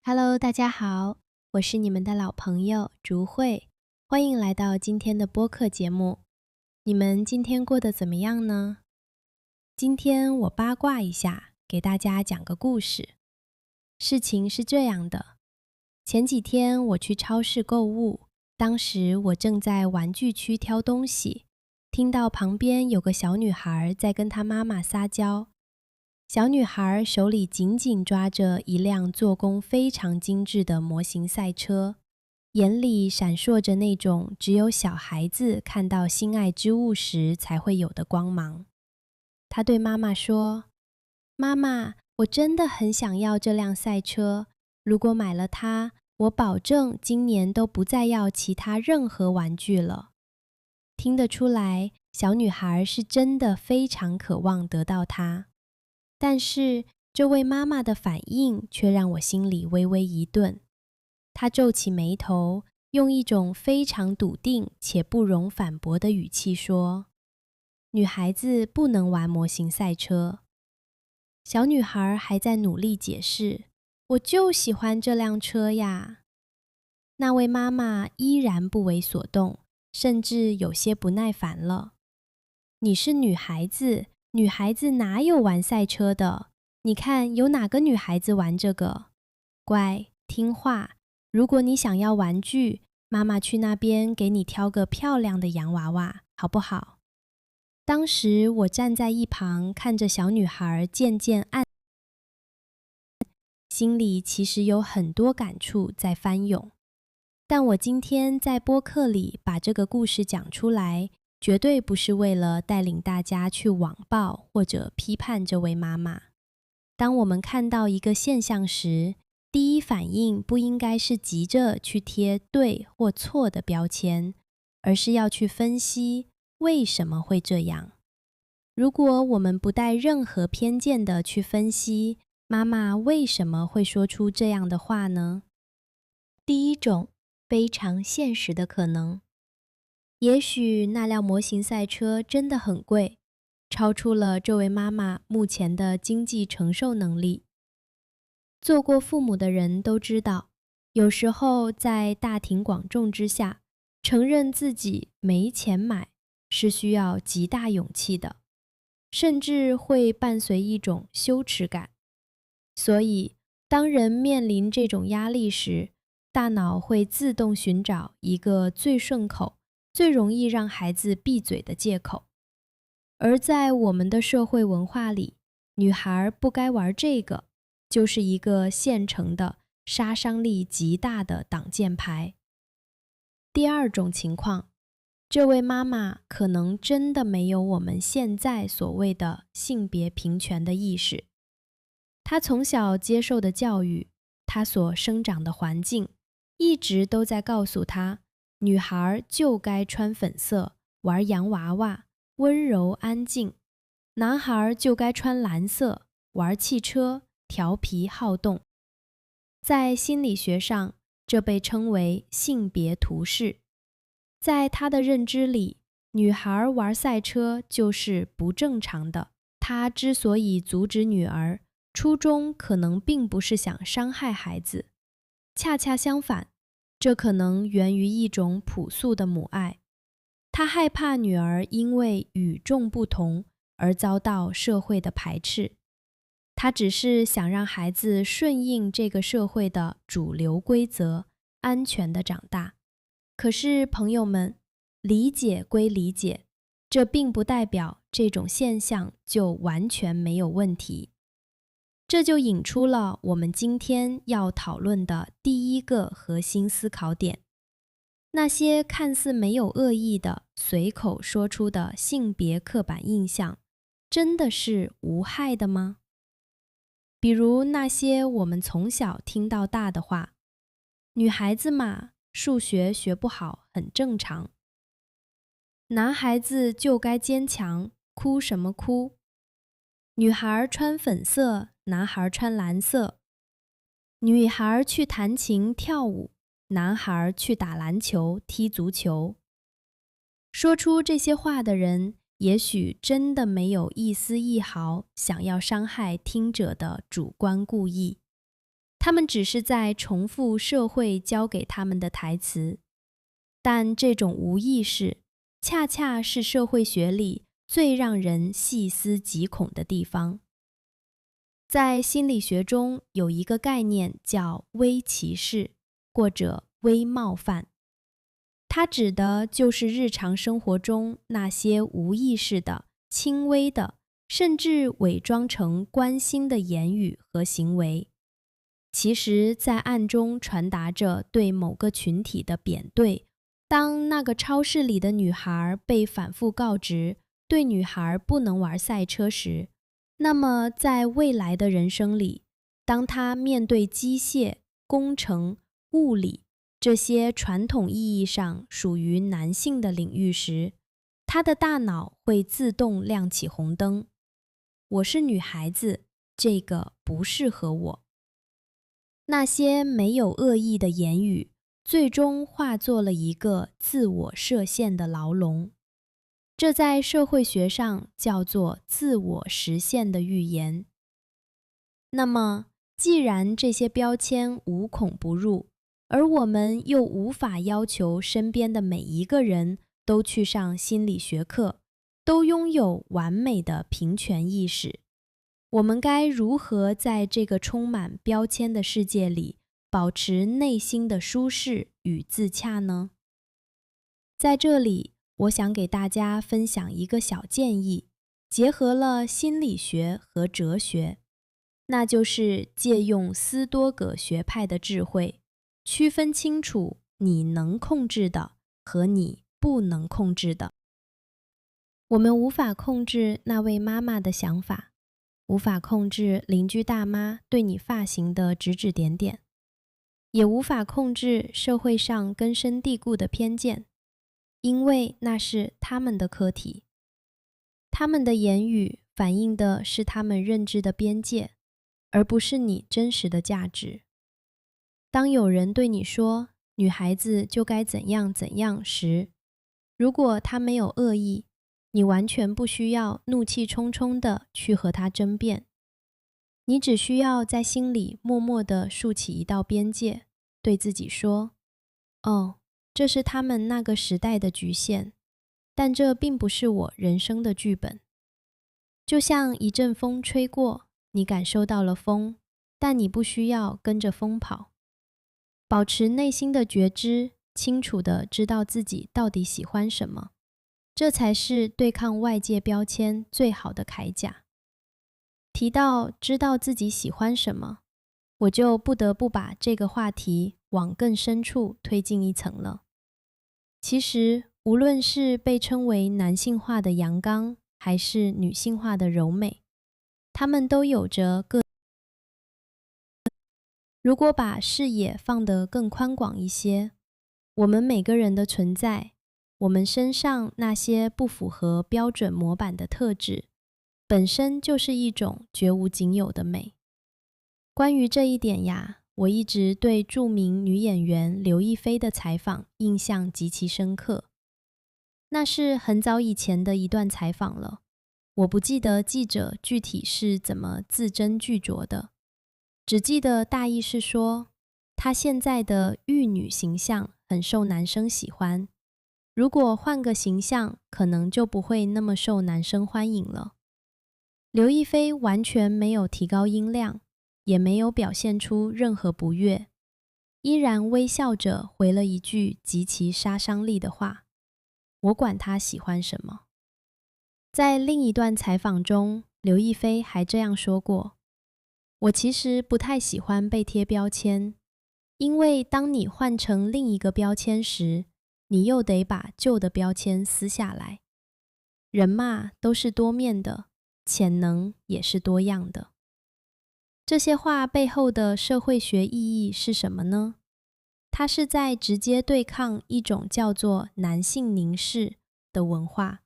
Hello，大家好，我是你们的老朋友竹慧，欢迎来到今天的播客节目。你们今天过得怎么样呢？今天我八卦一下，给大家讲个故事。事情是这样的，前几天我去超市购物，当时我正在玩具区挑东西，听到旁边有个小女孩在跟她妈妈撒娇。小女孩手里紧紧抓着一辆做工非常精致的模型赛车，眼里闪烁着那种只有小孩子看到心爱之物时才会有的光芒。她对妈妈说：“妈妈，我真的很想要这辆赛车，如果买了它，我保证今年都不再要其他任何玩具了。”听得出来，小女孩是真的非常渴望得到它。但是这位妈妈的反应却让我心里微微一顿。她皱起眉头，用一种非常笃定且不容反驳的语气说：“女孩子不能玩模型赛车。”小女孩还在努力解释：“我就喜欢这辆车呀。”那位妈妈依然不为所动，甚至有些不耐烦了。“你是女孩子，女孩子哪有玩赛车的？你看有哪个女孩子玩这个？乖，听话。如果你想要玩具，妈妈去那边给你挑个漂亮的洋娃娃，好不好？”当时我站在一旁，看着小女孩渐渐心里其实有很多感触在翻涌。但我今天在播客里把这个故事讲出来，绝对不是为了带领大家去网暴或者批判这位妈妈。当我们看到一个现象时，第一反应不应该是急着去贴对或错的标签，而是要去分析为什么会这样。如果我们不带任何偏见的去分析，妈妈为什么会说出这样的话呢？第一种，非常现实的可能。也许那辆模型赛车真的很贵，超出了这位妈妈目前的经济承受能力。做过父母的人都知道，有时候在大庭广众之下，承认自己没钱买，是需要极大勇气的，甚至会伴随一种羞耻感。所以，当人面临这种压力时，大脑会自动寻找一个最顺口、最容易让孩子闭嘴的借口。而在我们的社会文化里，女孩不该玩这个，就是一个现成的、杀伤力极大的挡箭牌。第二种情况，这位妈妈可能真的没有我们现在所谓的性别平权的意识。她从小接受的教育，她所生长的环境，一直都在告诉她，女孩就该穿粉色，玩洋娃娃，温柔安静；男孩就该穿蓝色，玩汽车，调皮好动。在心理学上，这被称为性别图式。在他的认知里，女孩玩赛车就是不正常的。他之所以阻止女儿，初衷可能并不是想伤害孩子，恰恰相反，这可能源于一种朴素的母爱。他害怕女儿因为与众不同而遭到社会的排斥。他只是想让孩子顺应这个社会的主流规则，安全地长大。可是朋友们，理解归理解，这并不代表这种现象就完全没有问题。这就引出了我们今天要讨论的第一个核心思考点：那些看似没有恶意的随口说出的性别刻板印象，真的是无害的吗？比如那些我们从小听到大的话，女孩子嘛，数学学不好很正常；男孩子就该坚强，哭什么哭？女孩穿粉色，男孩穿蓝色；女孩去弹琴跳舞，男孩去打篮球踢足球。说出这些话的人，也许真的没有一丝一毫想要伤害听者的主观故意，他们只是在重复社会教给他们的台词。但这种无意识，恰恰是社会学里最让人细思极恐的地方。在心理学中有一个概念叫微歧视，或者微冒犯。它指的就是日常生活中那些无意识的、轻微的，甚至伪装成关心的言语和行为，其实在暗中传达着对某个群体的贬对。当那个超市里的女孩被反复告知对女孩不能玩赛车时，那么在未来的人生里，当她面对机械、工程、物理这些传统意义上属于男性的领域时，她的大脑会自动亮起红灯。我是女孩子，这个不适合我。那些没有恶意的言语，最终化作了一个自我设限的牢笼。这在社会学上叫做自我实现的预言。那么，既然这些标签无孔不入，而我们又无法要求身边的每一个人都去上心理学课，都拥有完美的平权意识，我们该如何在这个充满标签的世界里保持内心的舒适与自洽呢？在这里，我想给大家分享一个小建议，结合了心理学和哲学，那就是借用斯多葛学派的智慧，区分清楚你能控制的和你不能控制的。我们无法控制那位妈妈的想法，无法控制邻居大妈对你发型的指指点点，也无法控制社会上根深蒂固的偏见，因为那是他们的课题。他们的言语反映的是他们认知的边界，而不是你真实的价值。当有人对你说女孩子就该怎样怎样时，如果他没有恶意，你完全不需要怒气冲冲地去和他争辩，你只需要在心里默默地竖起一道边界，对自己说：哦，这是他们那个时代的局限，但这并不是我人生的剧本。就像一阵风吹过，你感受到了风，但你不需要跟着风跑。保持内心的觉知，清楚地知道自己到底喜欢什么，这才是对抗外界标签最好的铠甲。提到知道自己喜欢什么，我就不得不把这个话题往更深处推进一层了。其实，无论是被称为男性化的阳刚，还是女性化的柔美，它们都有着各。如果把视野放得更宽广一些，我们每个人的存在，我们身上那些不符合标准模板的特质，本身就是一种绝无仅有的美。关于这一点呀，我一直对著名女演员刘亦菲的采访印象极其深刻。那是很早以前的一段采访了，我不记得记者具体是怎么字斟句酌的，只记得大意是说，她现在的玉女形象很受男生喜欢，如果换个形象，可能就不会那么受男生欢迎了。刘亦菲完全没有提高音量，也没有表现出任何不悦，依然微笑着回了一句极其杀伤力的话：我管他喜欢什么。在另一段采访中，刘亦菲还这样说过：我其实不太喜欢被贴标签，因为当你换成另一个标签时，你又得把旧的标签撕下来。人嘛，都是多面的，潜能也是多样的。这些话背后的社会学意义是什么呢？它是在直接对抗一种叫做男性凝视的文化。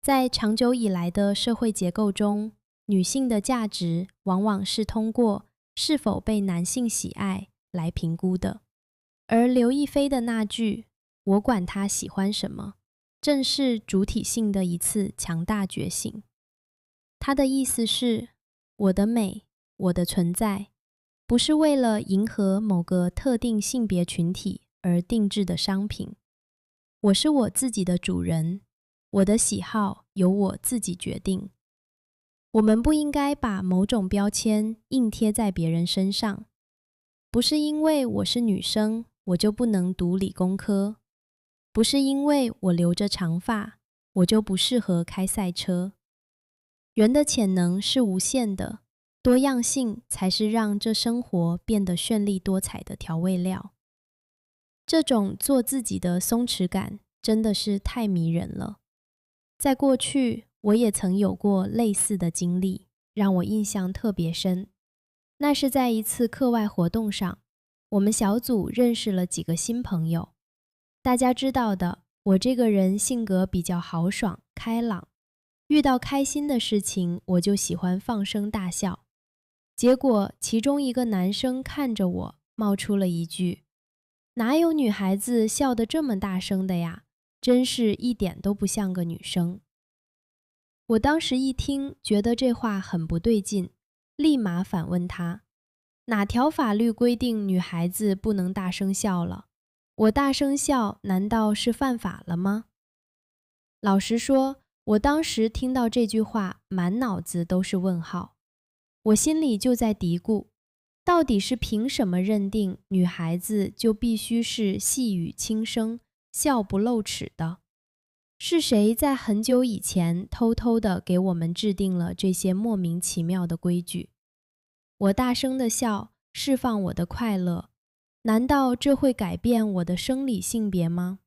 在长久以来的社会结构中，女性的价值往往是通过是否被男性喜爱来评估的。而刘亦菲的那句“我管他喜欢什么”，正是主体性的一次强大觉醒。她的意思是，我的美，我的存在，不是为了迎合某个特定性别群体而定制的商品。我是我自己的主人，我的喜好由我自己决定。我们不应该把某种标签硬贴在别人身上。不是因为我是女生，我就不能读理工科；不是因为我留着长发，我就不适合开赛车。人的潜能是无限的，多样性才是让这生活变得绚丽多彩的调味料。这种做自己的松弛感真的是太迷人了。在过去，我也曾有过类似的经历，让我印象特别深。那是在一次课外活动上，我们小组认识了几个新朋友。大家知道的，我这个人性格比较豪爽、开朗，遇到开心的事情，我就喜欢放声大笑。结果，其中一个男生看着我，冒出了一句：哪有女孩子笑得这么大声的呀？真是一点都不像个女生。我当时一听，觉得这话很不对劲，立马反问他：哪条法律规定女孩子不能大声笑了？我大声笑难道是犯法了吗？老实说，我当时听到这句话，满脑子都是问号。我心里就在嘀咕，到底是凭什么认定女孩子就必须是细语轻声、笑不露齿的？是谁在很久以前偷偷地给我们制定了这些莫名其妙的规矩？我大声地笑，释放我的快乐，难道这会改变我的生理性别吗？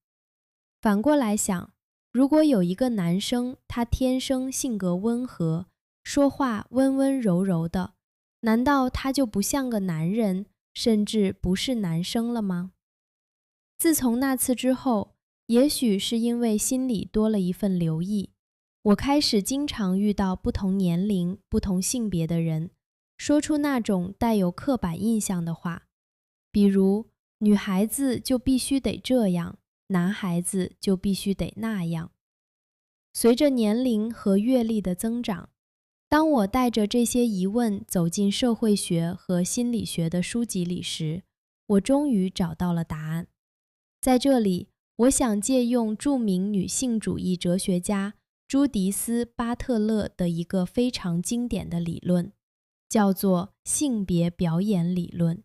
反过来想，如果有一个男生，他天生性格温和，说话温温柔柔的，难道他就不像个男人，甚至不是男生了吗？自从那次之后，也许是因为心里多了一份留意，我开始经常遇到不同年龄、不同性别的人，说出那种带有刻板印象的话，比如女孩子就必须得这样，男孩子就必须得那样。随着年龄和阅历的增长，当我带着这些疑问走进社会学和心理学的书籍里时，我终于找到了答案。在这里，我想借用著名女性主义哲学家朱迪斯·巴特勒的一个非常经典的理论，叫做性别表演理论。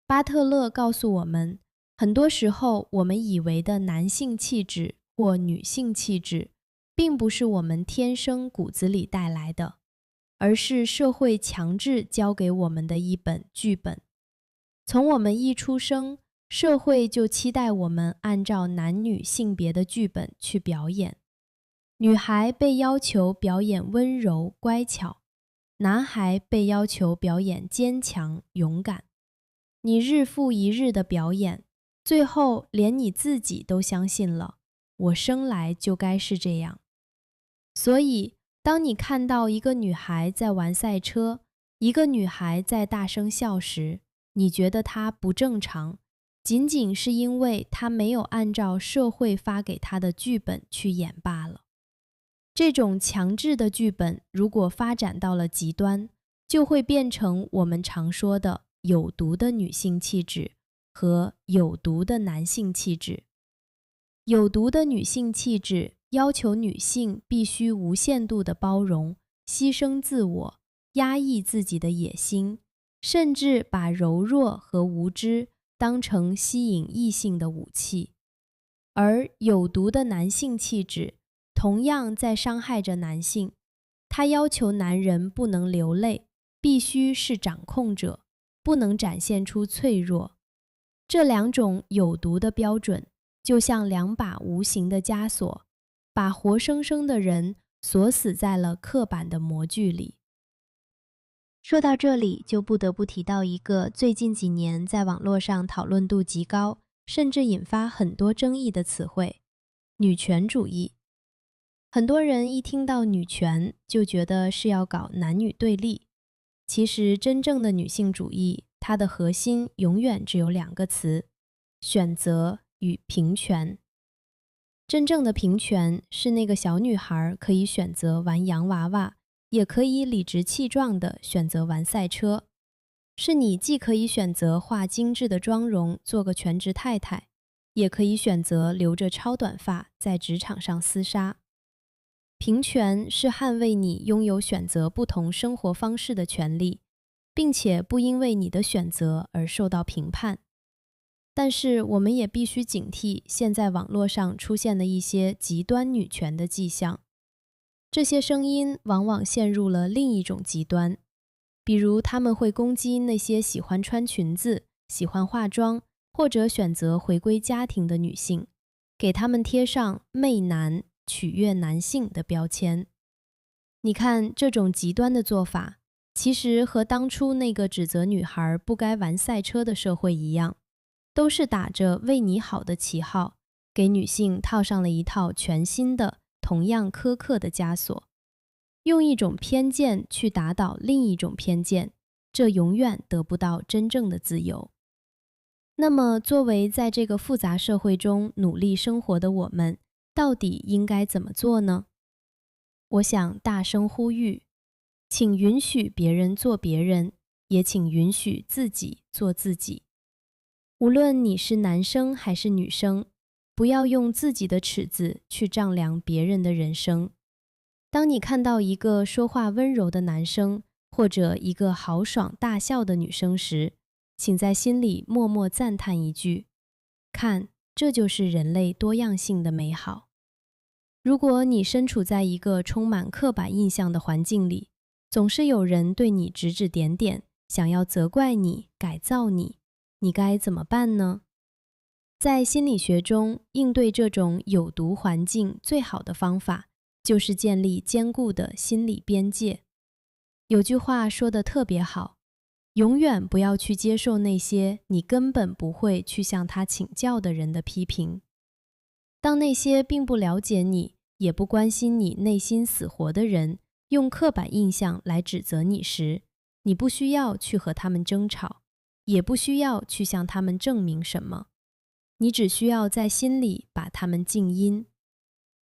巴特勒告诉我们，很多时候我们以为的男性气质或女性气质，并不是我们天生骨子里带来的，而是社会强制交给我们的一本剧本。从我们一出生，社会就期待我们按照男女性别的剧本去表演。女孩被要求表演温柔乖巧，男孩被要求表演坚强勇敢。你日复一日的表演，最后连你自己都相信了，我生来就该是这样。所以，当你看到一个女孩在玩赛车，一个女孩在大声笑时，你觉得她不正常，仅仅是因为她没有按照社会发给她的剧本去演罢了。这种强制的剧本如果发展到了极端，就会变成我们常说的有毒的女性气质和有毒的男性气质。有毒的女性气质要求女性必须无限度的包容，牺牲自我，压抑自己的野心，甚至把柔弱和无知当成吸引异性的武器。而有毒的男性气质同样在伤害着男性，他要求男人不能流泪，必须是掌控者，不能展现出脆弱。这两种有毒的标准，就像两把无形的枷锁，把活生生的人锁死在了刻板的模具里。说到这里，就不得不提到一个最近几年在网络上讨论度极高，甚至引发很多争议的词汇——女权主义。很多人一听到女权，就觉得是要搞男女对立。其实真正的女性主义，它的核心永远只有两个词：选择与平权。真正的平权是那个小女孩可以选择玩洋娃娃，也可以理直气壮地选择玩赛车。是你既可以选择化精致的妆容做个全职太太，也可以选择留着超短发在职场上厮杀。平权是捍卫你拥有选择不同生活方式的权利，并且不因为你的选择而受到评判。但是我们也必须警惕现在网络上出现的一些极端女权的迹象。这些声音往往陷入了另一种极端，比如他们会攻击那些喜欢穿裙子、喜欢化妆或者选择回归家庭的女性，给他们贴上媚男、取悦男性的标签。你看，这种极端的做法，其实和当初那个指责女孩不该玩赛车的社会一样，都是打着为你好的旗号，给女性套上了一套全新的、同样苛刻的枷锁，用一种偏见去打倒另一种偏见，这永远得不到真正的自由。那么，作为在这个复杂社会中努力生活的我们，到底应该怎么做呢？我想大声呼吁，请允许别人做别人，也请允许自己做自己。无论你是男生还是女生，不要用自己的尺子去丈量别人的人生。当你看到一个说话温柔的男生，或者一个豪爽大笑的女生时，请在心里默默赞叹一句：看，这就是人类多样性的美好。如果你身处在一个充满刻板印象的环境里，总是有人对你指指点点，想要责怪你、改造你，你该怎么办呢？在心理学中，应对这种有毒环境最好的方法，就是建立坚固的心理边界。有句话说得特别好，永远不要去接受那些你根本不会去向他请教的人的批评。当那些并不了解你，也不关心你内心死活的人，用刻板印象来指责你时，你不需要去和他们争吵，也不需要去向他们证明什么，你只需要在心里把他们静音，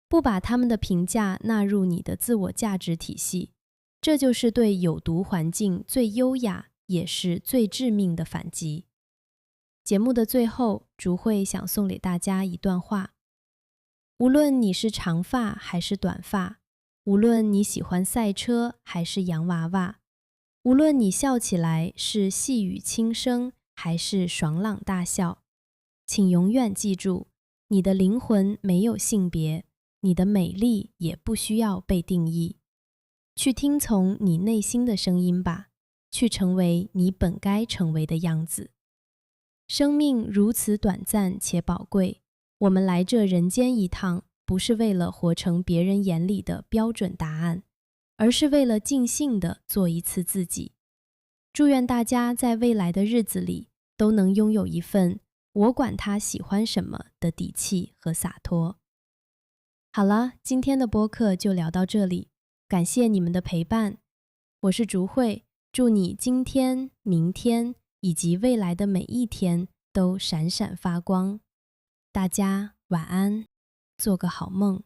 不把他们的评价纳入你的自我价值体系，这就是对有毒环境最优雅也是最致命的反击。节目的最后，竹慧想送给大家一段话：无论你是长发还是短发，无论你喜欢赛车还是洋娃娃，无论你笑起来是细语轻声还是爽朗大笑，请永远记住，你的灵魂没有性别，你的美丽也不需要被定义。去听从你内心的声音吧，去成为你本该成为的样子。生命如此短暂且宝贵，我们来这人间一趟，不是为了活成别人眼里的标准答案，而是为了尽兴地做一次自己。祝愿大家在未来的日子里，都能拥有一份我管他喜欢什么的底气和洒脱。好了，今天的播客就聊到这里，感谢你们的陪伴。我是竹慧，祝你今天、明天以及未来的每一天都闪闪发光。大家晚安，做个好梦。